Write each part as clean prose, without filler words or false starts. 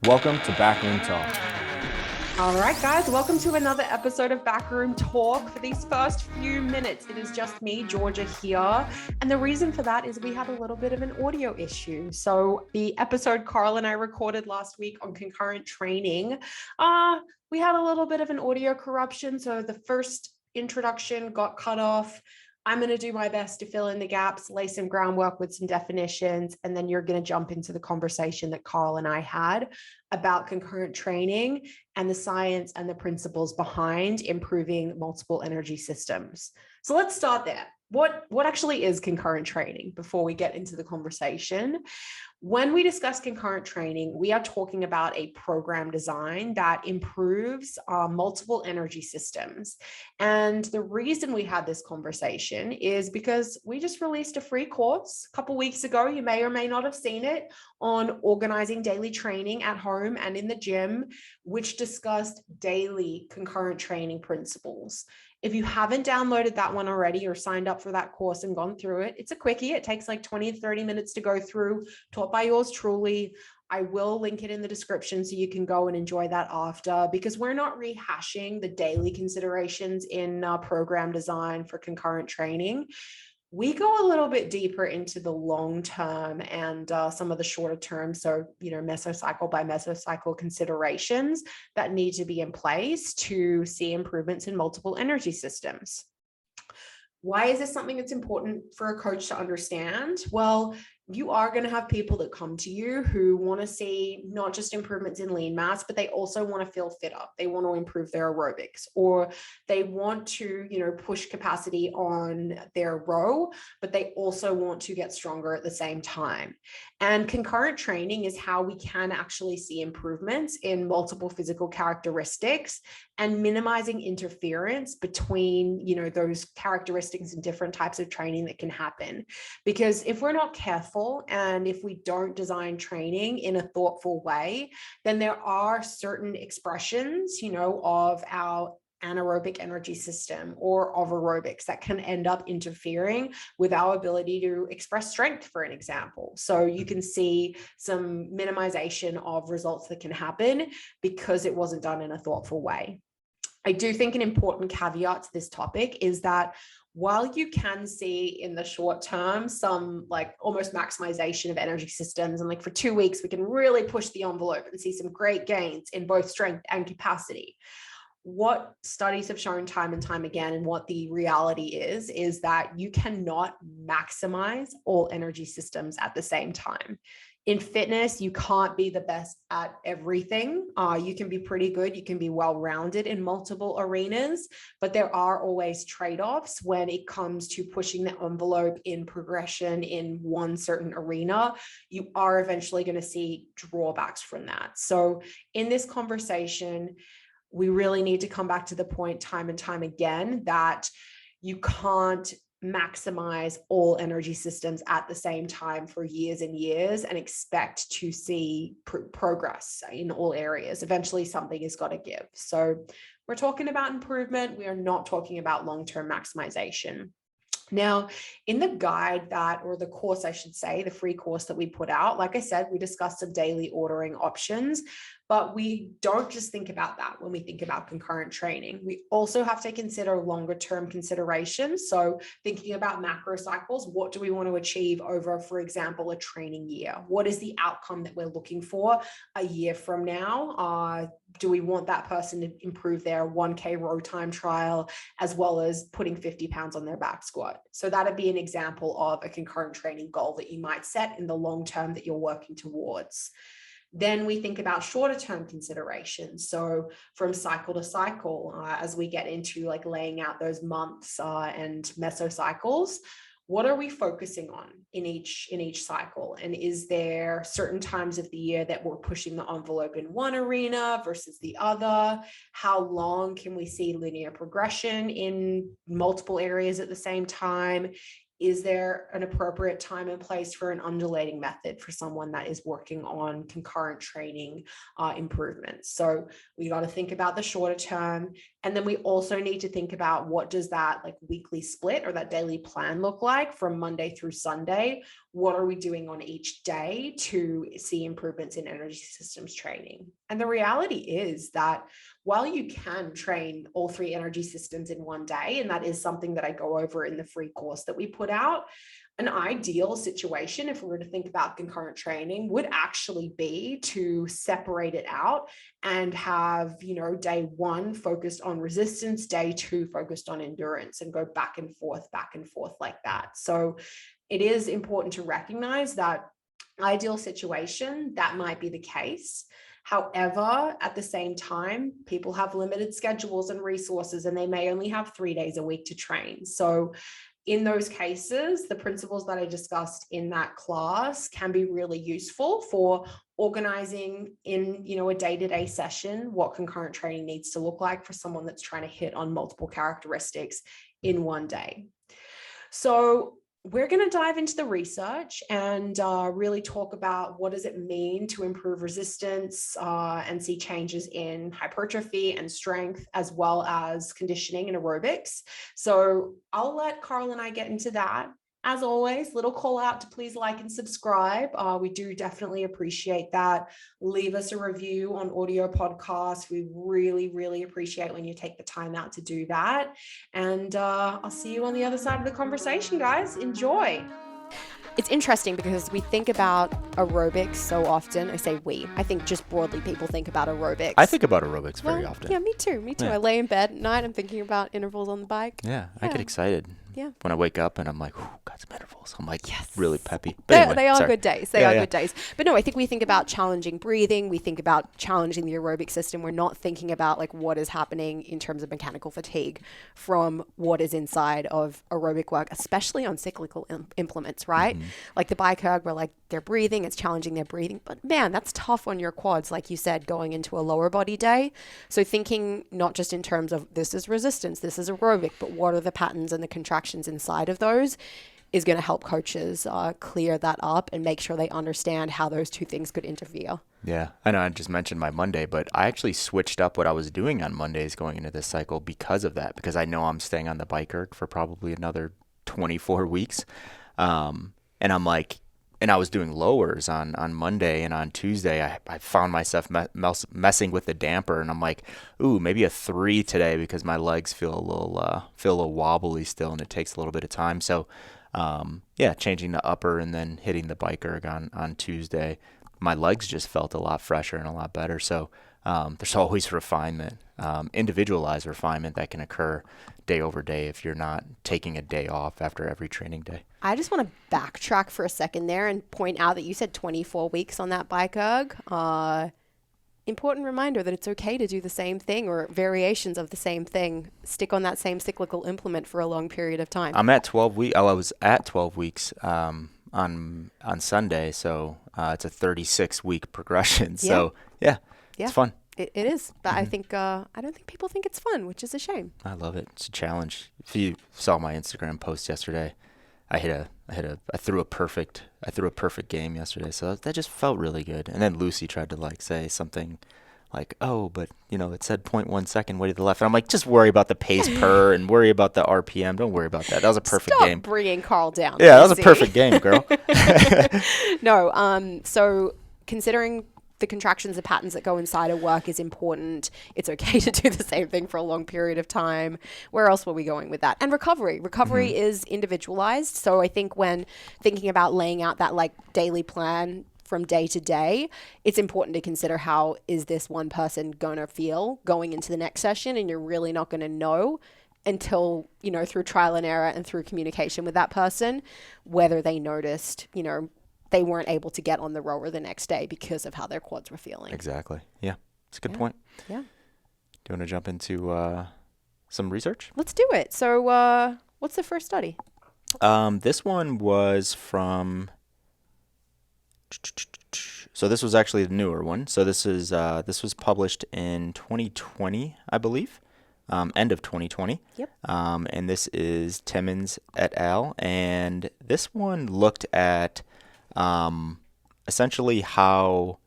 Welcome to Backroom Talk. All right, guys, welcome to another episode of Backroom Talk. For these first few minutes, it is just me, Georgia, here. And the reason for that is we had a little bit of an audio issue. So the episode Carl and I recorded last week on concurrent training, we had a little bit of an audio corruption. So the first introduction got cut off. I'm going to do my best to fill in the gaps, lay some groundwork with some definitions, and then you're going to jump into the conversation that Carl and I had about concurrent training and the science and the principles behind improving multiple energy systems. So let's start there. What actually is concurrent training before we get into the conversation? When we discuss concurrent training, we are talking about a program design that improves multiple energy systems. And the reason we had this conversation is because we just released a free course a couple of weeks ago. You may or may not have seen it, on organizing daily training at home and in the gym, which discussed daily concurrent training principles. If you haven't downloaded that one already or signed up for that course and gone through it, it's a quickie. It takes like 20 to 30 minutes to go through, taught by yours truly. I will link it in the description so you can go and enjoy that after, because we're not rehashing the daily considerations in program design for concurrent training. We go a little bit deeper into the long term and some of the shorter term. So, mesocycle by mesocycle considerations that need to be in place to see improvements in multiple energy systems. Why is this something that's important for a coach to understand? Well, you are going to have people that come to you who want to see not just improvements in lean mass, but they also want to feel fitter. They want to improve their aerobics, or they want to, push capacity on their row, but they also want to get stronger at the same time. And concurrent training is how we can actually see improvements in multiple physical characteristics and minimizing interference between, those characteristics and different types of training that can happen. Because if we're not careful, and if we don't design training in a thoughtful way, then there are certain expressions, of our anaerobic energy system or of aerobics that can end up interfering with our ability to express strength, for an example. So you can see some minimization of results that can happen because it wasn't done in a thoughtful way. I do think an important caveat to this topic is that while you can see in the short term some almost maximization of energy systems, and for 2 weeks, we can really push the envelope and see some great gains in both strength and capacity. What studies have shown time and time again, and what the reality is that you cannot maximize all energy systems at the same time. In fitness, you can't be the best at everything. You can be pretty good. You can be well-rounded in multiple arenas, but there are always trade-offs when it comes to pushing the envelope in progression in one certain arena. You are eventually going to see drawbacks from that. So in this conversation, we really need to come back to the point time and time again that you can't maximize all energy systems at the same time for years and years and expect to see progress in all areas. Eventually, something has got to give. So we're talking about improvement. We are not talking about long-term maximization. Now, in the guide or the course, I should say, the free course that we put out, like I said, we discussed some daily ordering options, but we don't just think about that when we think about concurrent training. We also have to consider longer term considerations. So thinking about macro cycles, what do we want to achieve over, for example, a training year? What is the outcome that we're looking for a year from now? Do we want that person to improve their 1K row time trial, as well as putting 50 pounds on their back squat? So that'd be an example of a concurrent training goal that you might set in the long term that you're working towards. Then we think about shorter term considerations. So from cycle to cycle, as we get into laying out those months and mesocycles, what are we focusing on in each cycle? And is there certain times of the year that we're pushing the envelope in one arena versus the other? How long can we see linear progression in multiple areas at the same time? Is there an appropriate time and place for an undulating method for someone that is working on concurrent training improvements? So we got to think about the shorter term. And then we also need to think about what does that weekly split or that daily plan look like from Monday through Sunday? what are we doing on each day to see improvements in energy systems training? And the reality is that while you can train all 3 energy systems in one day, and that is something that I go over in the free course that we put out, an ideal situation, if we were to think about concurrent training, would actually be to separate it out and have, day 1 focused on resistance, day 2 focused on endurance, and go back and forth like that. So it is important to recognize that ideal situation, that might be the case. However, at the same time, people have limited schedules and resources, and they may only have 3 days a week to train. So in those cases, the principles that I discussed in that class can be really useful for organizing in, a day-to-day session, what concurrent training needs to look like for someone that's trying to hit on multiple characteristics in one day. So we're going to dive into the research and really talk about what does it mean to improve resistance and see changes in hypertrophy and strength, as well as conditioning and aerobics. So I'll let Carl and I get into that. As always, little call out to please like and subscribe. We do definitely appreciate that. Leave us a review on audio podcasts. We really, really appreciate when you take the time out to do that. And I'll see you on the other side of the conversation, guys. Enjoy. It's interesting because we think about aerobics so often. I say I think just broadly people think about aerobics. I think about aerobics very often. Yeah, me too. Yeah. I lay in bed at night. I'm thinking about intervals on the bike. Yeah. I get excited. Yeah. When I wake up and I'm like, got some intervals. I'm like, yes, really peppy. But anyway, they are good days. They are good days. But no, I think we think about challenging breathing. We think about challenging the aerobic system. We're not thinking about like what is happening in terms of mechanical fatigue from what is inside of aerobic work, especially on cyclical implements, right? Mm-hmm. Like the bike erg, where like they're breathing, it's challenging their breathing. But man, that's tough on your quads, like you said, going into a lower body day. So thinking not just in terms of this is resistance, this is aerobic, but what are the patterns and the contractions inside of those is going to help coaches clear that up and make sure they understand how those two things could interfere. Yeah, I know I just mentioned my Monday, but I actually switched up what I was doing on Mondays going into this cycle because of that, because I know I'm staying on the bike erg for probably another 24 weeks. And I'm like, and I was doing lowers on Monday, and on Tuesday I found myself messing with the damper, and I'm like, ooh, maybe a 3 today because my legs feel a little wobbly still, and it takes a little bit of time. So changing the upper and then hitting the bike erg on Tuesday, my legs just felt a lot fresher and a lot better. So there's always refinement, individualized refinement that can occur day over day if you're not taking a day off after every training day. I just want to backtrack for a second there and point out that you said 24 weeks on that bike erg. Important reminder that it's okay to do the same thing or variations of the same thing. Stick on that same cyclical implement for a long period of time. I'm at 12 weeks. Oh, I was at 12 weeks on Sunday, so it's a 36-week progression. So it's fun. It is, but mm-hmm. I don't think people think it's fun, which is a shame. I love it. It's a challenge. If you saw my Instagram post yesterday, I threw a perfect game yesterday, so that just felt really good. And then Lucy tried to say something like, "Oh, but it said 0.1 second way to the left." And I'm like, just worry about the pace per and worry about the RPM. Don't worry about that. That was a perfect game. Stop bringing Carl down. Yeah, that was a perfect game, girl. No, so considering the contractions, the patterns that go inside of work is important. It's okay to do the same thing for a long period of time. Where else were we going with that? And recovery mm-hmm. is individualized. So I think when thinking about laying out that daily plan from day to day, it's important to consider how is this one person going to feel going into the next session, and you're really not going to know until, through trial and error and through communication with that person, whether they noticed, they weren't able to get on the rower the next day because of how their quads were feeling. Exactly. Yeah. It's a good point. Yeah. Do you want to jump into some research? Let's do it. So what's the first study? This one was from... So this was actually the newer one. So this was published in 2020, I believe. End of 2020. Yep. And this is Timmins et al. And this one looked at essentially how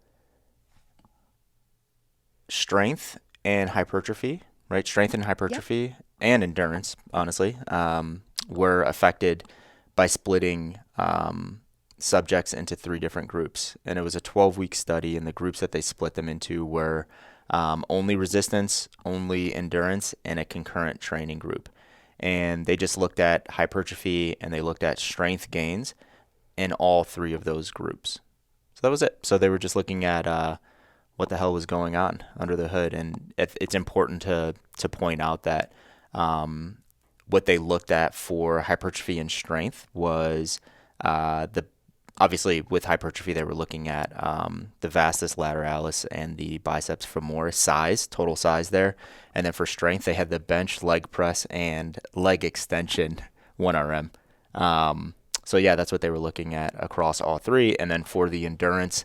strength and hypertrophy, right? Strength and hypertrophy and endurance, honestly, were affected by splitting subjects into 3 different groups, and it was a 12-week study. And the groups that they split them into were only resistance, only endurance, and a concurrent training group. And they just looked at hypertrophy and they looked at strength gains in all 3 of those groups. So that was it. So they were just looking at what the hell was going on under the hood. And it's important to point out that what they looked at for hypertrophy and strength was obviously with hypertrophy they were looking at the vastus lateralis and the biceps femoris size, total size there. And then for strength they had the bench, leg press, and leg extension 1RM. So yeah, that's what they were looking at across all 3. And then for the endurance,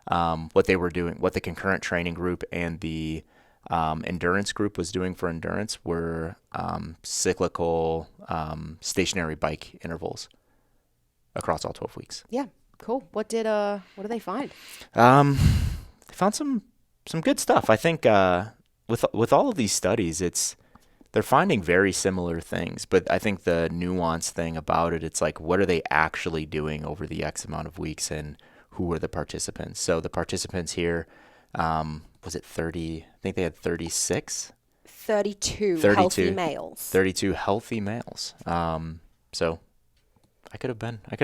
what they were doing, what the concurrent training group and the endurance group was doing for endurance were cyclical stationary bike intervals across all 12 weeks. Yeah, cool. What do they find? They found some good stuff. I think with all of these studies, they're finding very similar things, but I think the nuanced thing about it, it's like, what are they actually doing over the X amount of weeks, and who were the participants? So the participants here, was it 30? I think they had 36? 32 healthy males. 32 healthy males. So I could have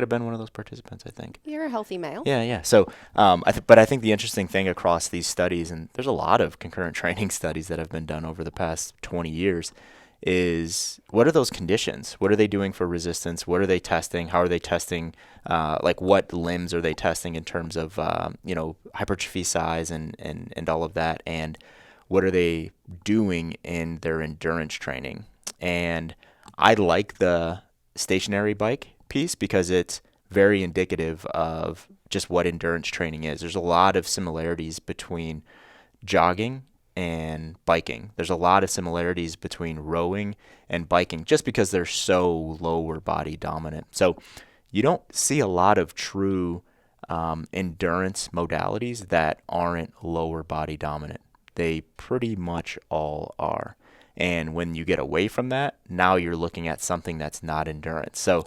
been one of those participants, I think. You're a healthy male. Yeah. So, but I think the interesting thing across these studies, and there's a lot of concurrent training studies that have been done over the past 20 years, is what are those conditions? What are they doing for resistance? What are they testing? How are they testing? Like what limbs are they testing in terms of, hypertrophy size and all of that? And what are they doing in their endurance training? And I like the stationary bike piece because it's very indicative of just what endurance training is. There's a lot of similarities between jogging and biking. There's a lot of similarities between rowing and biking just because they're so lower body dominant. So you don't see a lot of true endurance modalities that aren't lower body dominant. They pretty much all are. And when you get away from that, now you're looking at something that's not endurance. So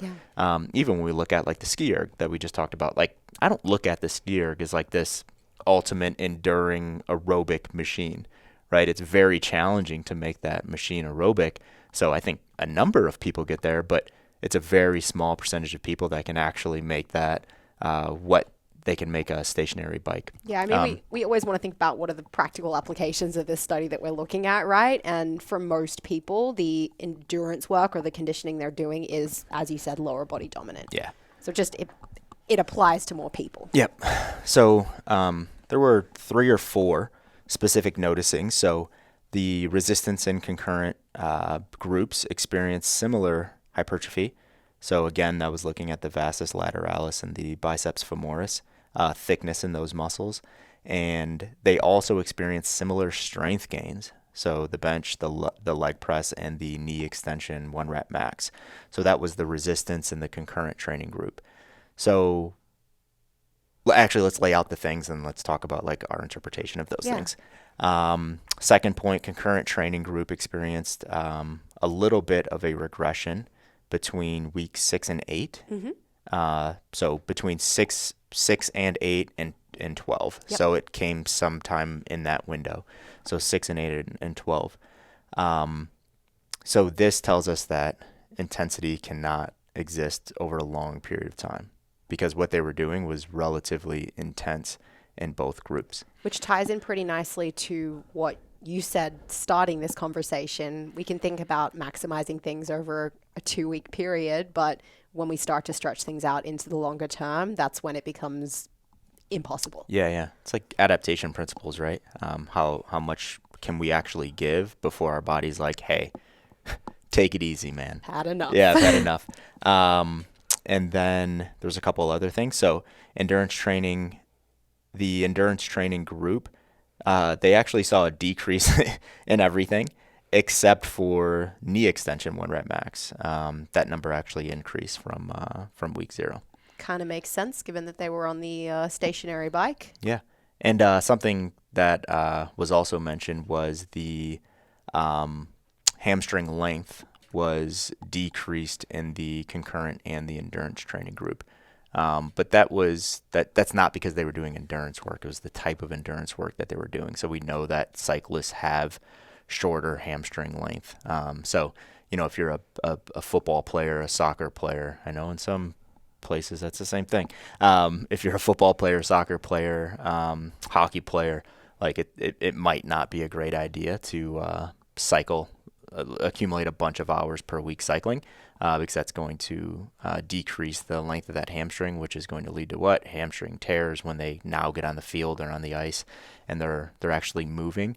even when we look at like the ski erg that we just talked about, like I don't look at the ski erg as like this ultimate enduring aerobic machine, right? It's very challenging to make that machine aerobic. So I think a number of people get there, but it's a very small percentage of people that can actually make that what they can make a stationary bike. Yeah, I mean, we always want to think about what are the practical applications of this study that we're looking at, right? And for most people, the endurance work or the conditioning they're doing is, as you said, lower body dominant. Yeah. So just it applies to more people. Yep. So there were 3 or 4 specific noticing. So the resistance and concurrent groups experienced similar hypertrophy. So again, that was looking at the vastus lateralis and the biceps femoris, thickness in those muscles. And they also experienced similar strength gains. So the bench, the leg press, and the knee extension 1 rep max. So that was the resistance in the concurrent training group. So actually, let's lay out the things and let's talk about like our interpretation of those things. Second point, concurrent training group experienced a little bit of a regression between week 6 and 8. So between 6 and 8 and 12. Yep. So it came sometime in that window. So 6 and 8 and 12. So this tells us that intensity cannot exist over a long period of time because what they were doing was relatively intense in both groups. Which ties in pretty nicely to what you said starting this conversation. We can think about maximizing things over a 2-week period, but when we start to stretch things out into the longer term, that's when it becomes impossible. Yeah. It's like adaptation principles, right? How much can we actually give before our body's like, hey, take it easy, man. Had enough. Yeah, I've had enough. And then there's a couple other things. So endurance training, the endurance training group, they actually saw a decrease in everything except for knee extension 1 rep max. That number actually increased from week 0. Kind of makes sense given that they were on the stationary bike. Yeah. And something that was also mentioned was the hamstring length was decreased in the concurrent and the endurance training group. But that's not because they were doing endurance work. It was the type of endurance work that they were doing. So we know that cyclists have shorter hamstring length. So, if you're a football player, a soccer player, I know in some places that's the same thing. If you're a football player, soccer player, hockey player, like it might not be a great idea to cycle, accumulate a bunch of hours per week cycling, because that's going to decrease the length of that hamstring, which is going to lead to what? Hamstring tears when they now get on the field or on the ice and they're actually moving,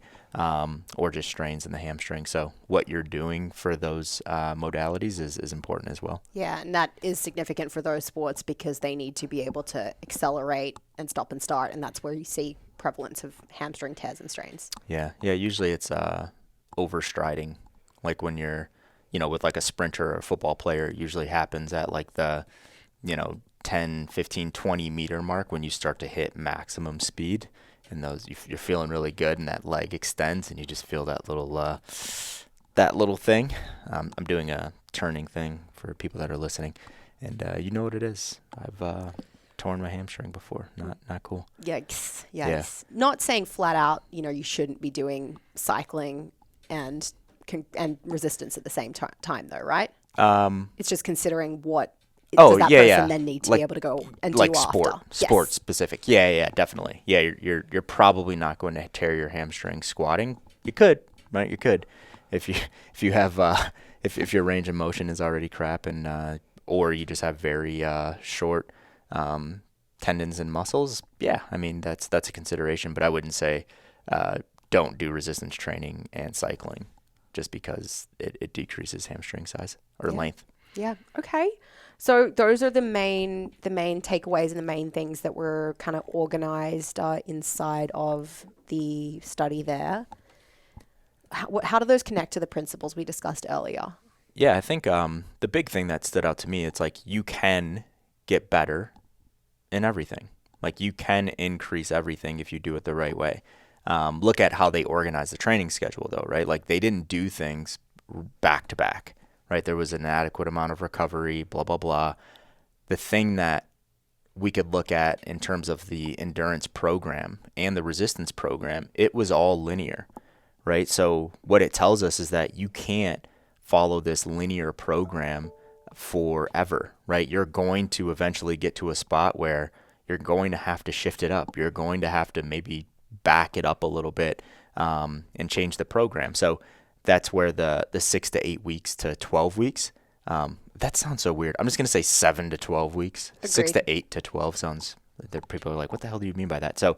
or just strains in the hamstring. So what you're doing for those modalities is important as well. Yeah, and that is significant for those sports because they need to be able to accelerate and stop and start, and that's where you see prevalence of hamstring tears and strains. Yeah. Usually it's overstriding, like when you're, with like a sprinter or a football player, it usually happens at like the, 10, 15, 20 meter mark when you start to hit maximum speed. And those you're feeling really good, and that leg extends, and you just feel that little thing. I'm doing a turning thing for people that are listening, and you know what it is. I've torn my hamstring before. Not cool. Yikes! Yeah. Not saying flat out, you shouldn't be doing cycling and resistance at the same time, though, right? It's just considering what. Does that person then need to be able to go and do like after? sport specific? Yeah, definitely. Yeah, you're probably not going to tear your hamstring squatting. You could, right? You could, if you have if your range of motion is already crap, and or you just have very short tendons and muscles. Yeah, I mean that's a consideration, but I wouldn't say don't do resistance training and cycling just because it decreases hamstring size or length. Yeah. Okay. So those are the main takeaways and the main things that were kind of organized inside of the study there. How do those connect to the principles we discussed earlier? Yeah, I think the big thing that stood out to me, it's like you can get better in everything. Like you can increase everything if you do it the right way. Look at how they organize the training schedule though, right? Like they didn't do things back to back. Right, there was an adequate amount of recovery, blah, blah, blah. The thing that we could look at in terms of the endurance program and the resistance program, it was all linear, right? So what it tells us is that you can't follow this linear program forever, right? You're going to eventually get to a spot where you're going to have to shift it up. You're going to have to maybe back it up a little bit and change the program. So that's where the 6 to 8 weeks to 12 weeks, that sounds so weird. I'm just going to say 7 to 12 weeks. Agreed. 6 to 8 to 12 sounds, people are like, what the hell do you mean by that? So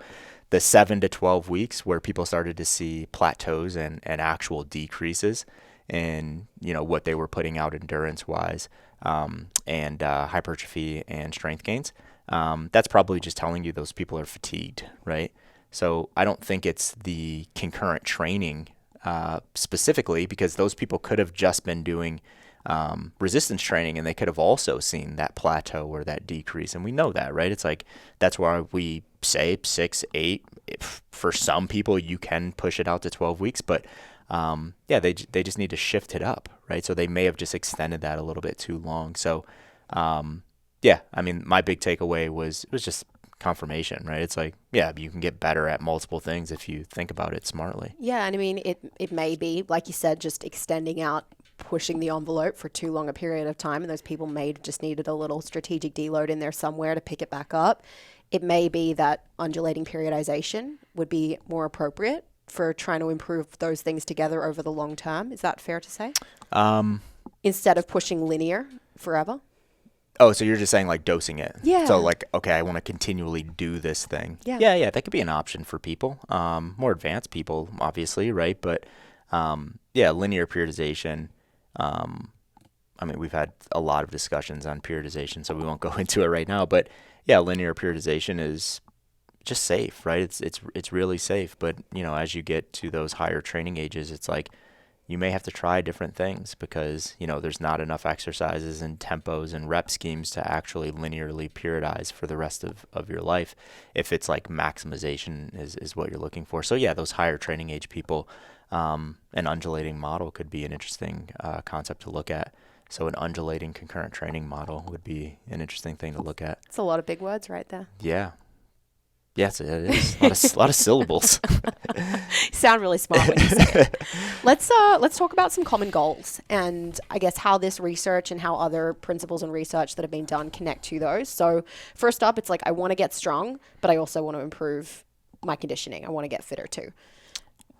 the 7 to 12 weeks where people started to see plateaus and actual decreases in, what they were putting out endurance-wise, and hypertrophy and strength gains. That's probably just telling you those people are fatigued, right? So I don't think it's the concurrent training specifically, because those people could have just been doing resistance training and they could have also seen that plateau or that decrease. And we know that, right? It's like, that's why we say 6, 8. For some people, you can push it out to 12 weeks, but they just need to shift it up, right? So they may have just extended that a little bit too long. So, I mean, my big takeaway was just confirmation, right? It's like, you can get better at multiple things if you think about it smartly. Yeah, and I mean, it may be, like you said, just extending out, pushing the envelope for too long a period of time, and those people may have just needed a little strategic deload in there somewhere to pick it back up. It may be that undulating periodization would be more appropriate for trying to improve those things together over the long term. Is that fair to say? Instead of pushing linear forever? Oh, so you're just saying like dosing it. Yeah. So like, okay, I want to continually do this thing. Yeah. That could be an option for people. More advanced people, obviously, right? But linear periodization. I mean, we've had a lot of discussions on periodization, so we won't go into it right now. But linear periodization is just safe, right? It's really safe. But as you get to those higher training ages, it's like, you may have to try different things because, there's not enough exercises and tempos and rep schemes to actually linearly periodize for the rest of your life if it's like maximization is what you're looking for. So those higher training age people, an undulating model could be an interesting concept to look at. So an undulating concurrent training model would be an interesting thing to look at. It's a lot of big words right there. Yeah. Yes, it is. A lot of syllables. You sound really smart when you say it. Let's talk about some common goals and I guess how this research and how other principles and research that have been done connect to those. So first up, it's like I want to get strong, but I also want to improve my conditioning. I want to get fitter too.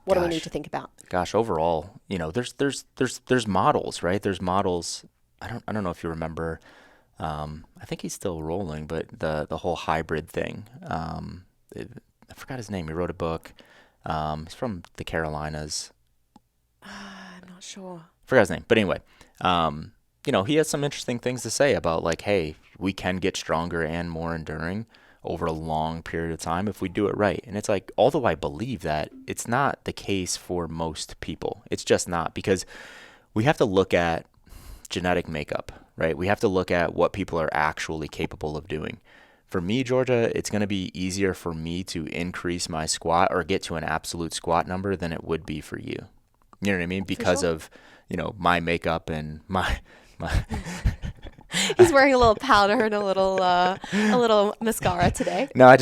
What do we need to think about? Gosh, overall, there's models, right? There's models. I don't know if you remember. I think he's still rolling, but the whole hybrid thing. I forgot his name. He wrote a book. He's from the Carolinas. I'm not sure. Forgot his name, but anyway, he has some interesting things to say about like, hey, we can get stronger and more enduring over a long period of time if we do it right. And it's like, although I believe that, it's not the case for most people. It's just not, because we have to look at genetic makeup, right? We have to look at what people are actually capable of doing. For me, Georgia, it's going to be easier for me to increase my squat or get to an absolute squat number than it would be for you. You know what I mean? Because of, my makeup and my He's wearing a little powder and a little mascara today. No,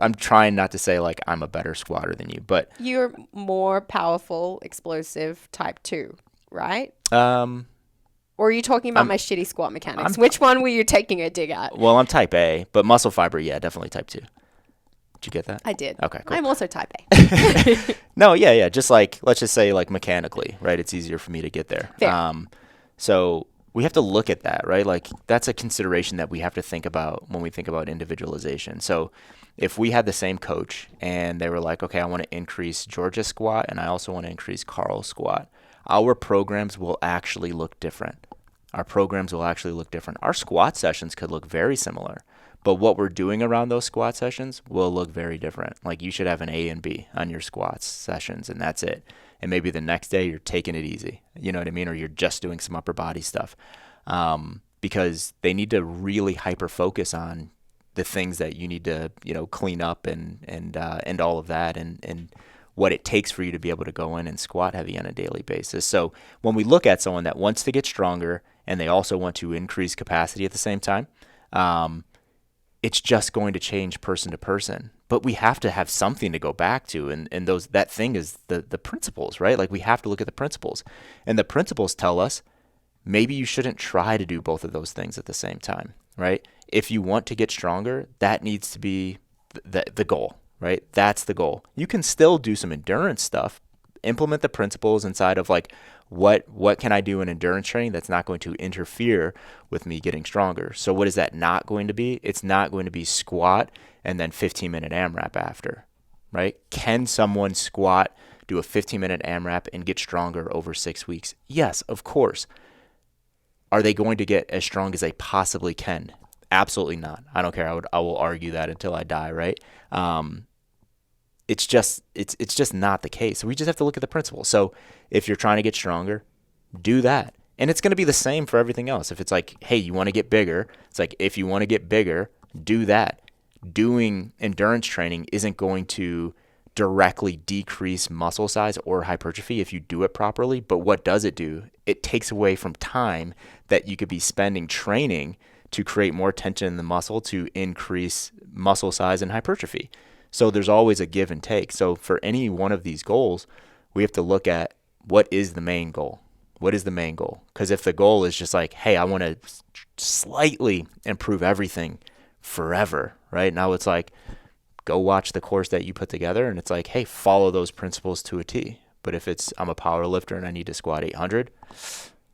I'm trying not to say like I'm a better squatter than you, but you're more powerful, explosive type 2, right? Or are you talking about my shitty squat mechanics? Which one were you taking a dig at? Well, I'm type A, but muscle fiber, yeah, definitely type 2. Did you get that? I did. Okay, cool. I'm also type A. No, yeah. Just like, let's just say like mechanically, right? It's easier for me to get there. Fair. So we have to look at that, right? Like that's a consideration that we have to think about when we think about individualization. So if we had the same coach and they were like, okay, I want to increase Georgia's squat and I also want to increase Carl's squat, our programs will actually look different. Our squat sessions could look very similar, but what we're doing around those squat sessions will look very different. Like you should have an A and B on your squats sessions and that's it. And maybe the next day you're taking it easy, you know what I mean? Or you're just doing some upper body stuff, because they need to really hyper focus on the things that you need to, clean up and all of that and what it takes for you to be able to go in and squat heavy on a daily basis. So when we look at someone that wants to get stronger and they also want to increase capacity at the same time, it's just going to change person to person. But we have to have something to go back to, and that thing is the principles, right? Like we have to look at the principles. And the principles tell us maybe you shouldn't try to do both of those things at the same time, right? If you want to get stronger, that needs to be the goal. Right? That's the goal. You can still do some endurance stuff, implement the principles inside of like, what can I do in endurance training that's not going to interfere with me getting stronger? So what is that not going to be? It's not going to be squat and then 15-minute AMRAP after, right? Can someone squat, do a 15-minute AMRAP and get stronger over 6 weeks? Yes, of course. Are they going to get as strong as they possibly can? Absolutely not. I don't care. I will argue that until I die, right? It's just not the case. So we just have to look at the principles. So if you're trying to get stronger, do that. And it's going to be the same for everything else. If it's like, hey, you want to get bigger, it's like, if you want to get bigger, do that. Doing endurance training isn't going to directly decrease muscle size or hypertrophy if you do it properly. But what does it do? It takes away from time that you could be spending training to create more tension in the muscle to increase muscle size and hypertrophy. So there's always a give and take. So for any one of these goals, we have to look at what is the main goal? What is the main goal? Because if the goal is just like, hey, I want to slightly improve everything forever, right? Now it's like, go watch the course that you put together and it's like, hey, follow those principles to a T. But if it's, I'm a power lifter and I need to squat 800,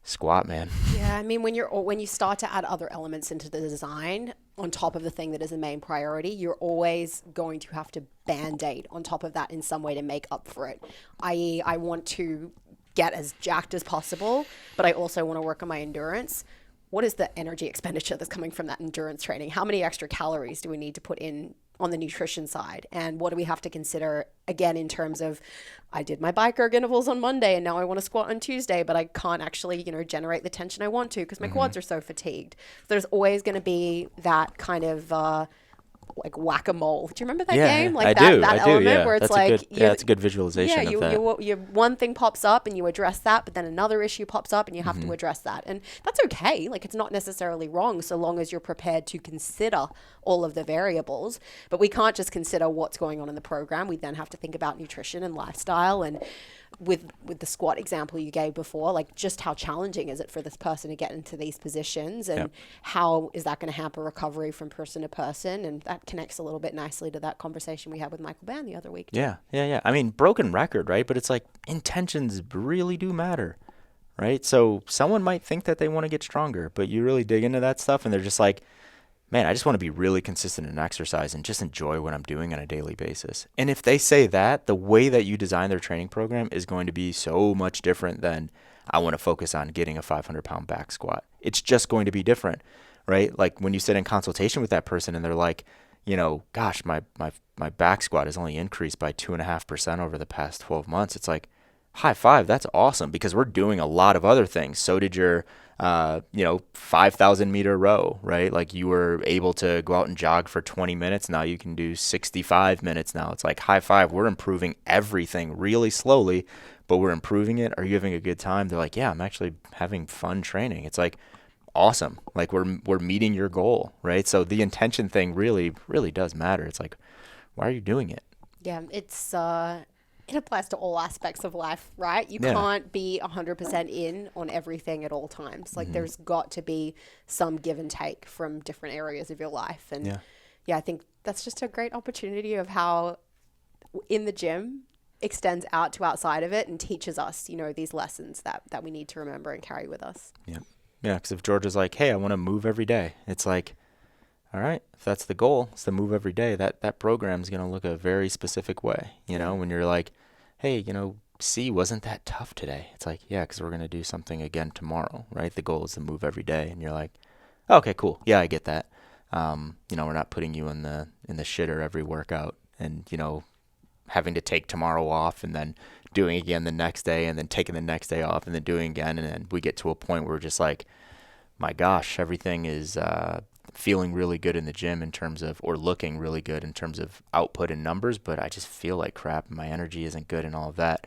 squat, man. Yeah, I mean, when you start to add other elements into the design on top of the thing that is the main priority, you're always going to have to band-aid on top of that in some way to make up for it. I.e., I want to get as jacked as possible, but I also want to work on my endurance. What is the energy expenditure that's coming from that endurance training? How many extra calories do we need to put in on the nutrition side? And what do we have to consider, again, in terms of, I did my bike erg intervals on Monday and now I want to squat on Tuesday, but I can't actually, generate the tension I want to because my quads are so fatigued. So there's always going to be that kind of like whack-a-mole. Do you remember that Yeah, game? Like I that do. that I do. element Yeah, where it's that's a like good. Yeah, that's a good visualization of that. you one thing pops up and you address that, but then another issue pops up and you have to address that, and that's okay. Like it's not necessarily wrong so long as you're prepared to consider all of the variables. But we can't just consider what's going on in the program. We then have to think about nutrition and lifestyle. And with the squat example you gave before, like just how challenging is it for this person to get into these positions, and how is that going to hamper recovery from person to person? And that connects a little bit nicely to that conversation we had with Michael Ban the other week too. Yeah. I mean, broken record, right? But it's like intentions really do matter, right? So someone might think that they want to get stronger, but you really dig into that stuff and they're just like, man, I just want to be really consistent in exercise and just enjoy what I'm doing on a daily basis. And if they say that, the way that you design their training program is going to be so much different than I want to focus on getting a 500-pound back squat. It's just going to be different, right? Like when you sit in consultation with that person and they're like, gosh, my back squat has only increased by 2.5% over the past 12 months. It's like, high five, that's awesome, because we're doing a lot of other things. So did your 5,000 meter row, right? Like you were able to go out and jog for 20 minutes. Now you can do 65 minutes now. It's like high five. We're improving everything really slowly, but we're improving it. Are you having a good time? They're like, yeah, I'm actually having fun training. It's like, awesome. Like we're meeting your goal, right? So the intention thing really, really does matter. It's like, why are you doing it? Yeah, it applies to all aspects of life, right? You can't be 100% in on everything at all times. Like there's got to be some give and take from different areas of your life. And I think that's just a great opportunity of how in the gym extends out to outside of it and teaches us, these lessons that we need to remember and carry with us. Yeah. Yeah, because if Georgia's like, hey, I want to move every day, it's like, all right, if that's the goal, it's to move every day, that program's going to look a very specific way. When you're like, hey, C wasn't that tough today. It's like, yeah, because we're going to do something again tomorrow, right? The goal is to move every day. And you're like, okay, cool. Yeah, I get that. We're not putting you in the shitter every workout and, having to take tomorrow off and then doing again the next day and then taking the next day off and then doing again. And then we get to a point where we're just like, my gosh, everything is feeling really good in the gym in terms of, or looking really good in terms of output and numbers, but I just feel like crap and my energy isn't good and all of that.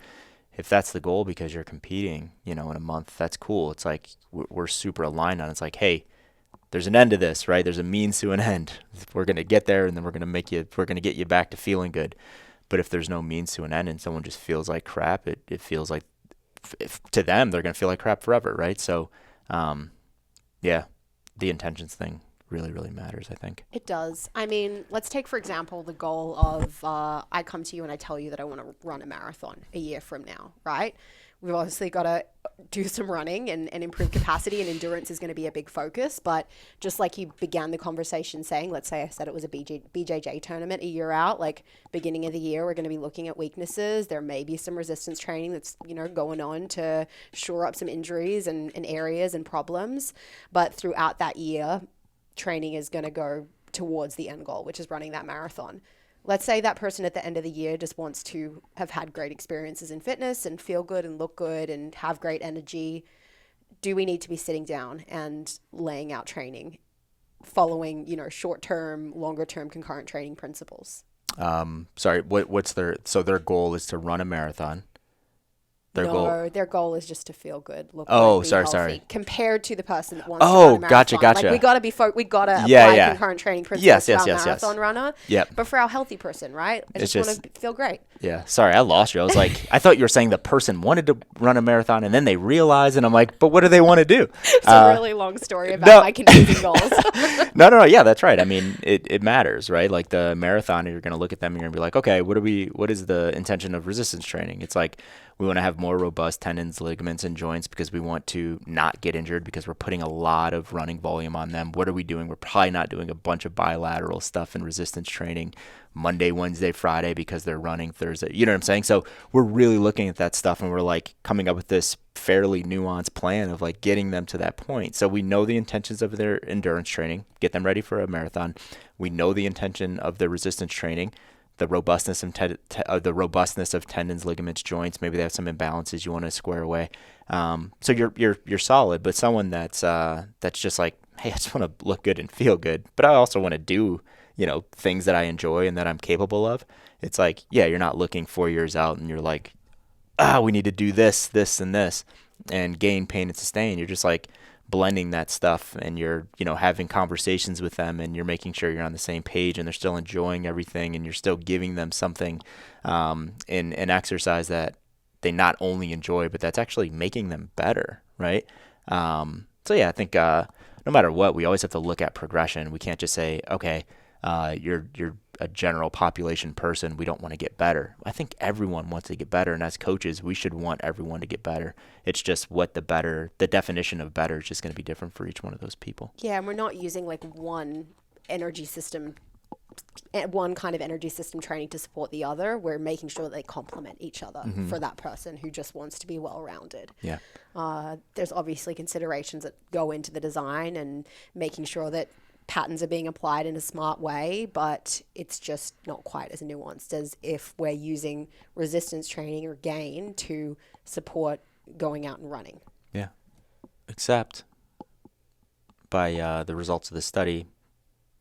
If that's the goal because you're competing, in a month, that's cool. It's like we're super aligned on it. It's like, hey, there's an end to this, right? There's a means to an end. We're going to get there and then we're going to get you back to feeling good. But if there's no means to an end and someone just feels like crap, it feels like if to them, they're going to feel like crap forever, right? So, the intentions thing really, really matters, I think. It does. I mean, let's take, for example, the goal of I come to you and I tell you that I want to run a marathon a year from now, right? We've obviously got to do some running and improve capacity, and endurance is going to be a big focus. But just like you began the conversation saying, let's say I said it was a BJJ tournament a year out, like beginning of the year, we're going to be looking at weaknesses. There may be some resistance training that's, going on to shore up some injuries and areas and problems. But throughout that year, training is going to go towards the end goal, which is running that marathon. Let's say that person at the end of the year just wants to have had great experiences in fitness and feel good and look good and have great energy. Do we need to be sitting down and laying out training, following, short-term, longer-term concurrent training principles? Sorry, what's their goal is to run a marathon. Their goal is just to feel good, look good, be healthy, compared to the person that wants to run a marathon. Gotcha. Like we got to apply concurrent training principles to our marathon runner. Yep. But for our healthy person, right? I just want to feel great. Yeah. Sorry, I lost you. I was like, I thought you were saying the person wanted to run a marathon and then they realized, and I'm like, but what do they want to do? It's a really long story about my confusing goals. No. Yeah, that's right. I mean, it matters, right? Like the marathon, you're going to look at them and you're going to be like, okay, what is the intention of resistance training? It's like, we want to have more robust tendons, ligaments, and joints because we want to not get injured because we're putting a lot of running volume on them. What are we doing? We're probably not doing a bunch of bilateral stuff in resistance training Monday, Wednesday, Friday because they're running Thursday. You know what I'm saying? So we're really looking at that stuff and we're like coming up with this fairly nuanced plan of like getting them to that point. So we know the intentions of their endurance training, get them ready for a marathon. We know the intention of the resistance training, the robustness of tendons, ligaments, joints. Maybe they have some imbalances you want to square away. So you're solid, but someone that's just like, hey, I just want to look good and feel good, but I also want to do, things that I enjoy and that I'm capable of. It's like, yeah, you're not looking 4 years out and you're like, we need to do this, this, and this, and gain, pain, and sustain. You're just like blending that stuff, and you're, having conversations with them, and you're making sure you're on the same page, and they're still enjoying everything, and you're still giving them something in an exercise that they not only enjoy, but that's actually making them better, right? So yeah, I think no matter what, we always have to look at progression. We can't just say, okay, you're a general population person, we don't want to get better. I think everyone wants to get better, and as coaches, we should want everyone to get better. It's just what the definition of better is just going to be different for each one of those people. Yeah, and we're not using like one kind of energy system training to support the other. We're making sure that they complement each other for that person who just wants to be well-rounded. Yeah. There's obviously considerations that go into the design and making sure that patterns are being applied in a smart way, but it's just not quite as nuanced as if we're using resistance training or gain to support going out and running. Yeah. Except by the results of the study,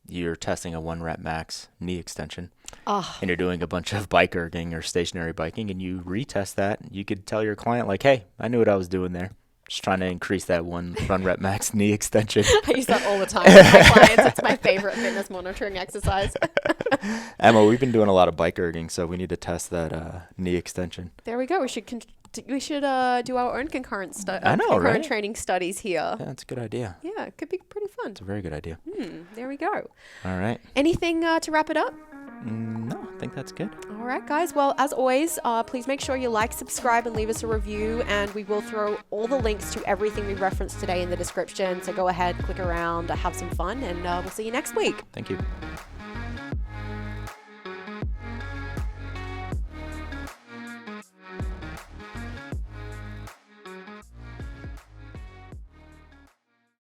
you're testing a 1 rep max knee extension, and you're doing a bunch of bike erging or stationary biking, and you retest that. You could tell your client, like, hey, I knew what I was doing there. Just trying to increase that 1 rep max knee extension. I use that all the time with my clients. It's my favorite fitness monitoring exercise. Emma, we've been doing a lot of bike erging, so we need to test that knee extension. There we go. We should do our own concurrent right? training studies here. Yeah, that's a good idea. Yeah, it could be pretty fun. It's a very good idea. There we go. All right. Anything to wrap it up? No, I think that's good. All right, guys. Well, as always, please make sure you like, subscribe, and leave us a review. And we will throw all the links to everything we referenced today in the description. So go ahead, click around, have some fun, and we'll see you next week. Thank you.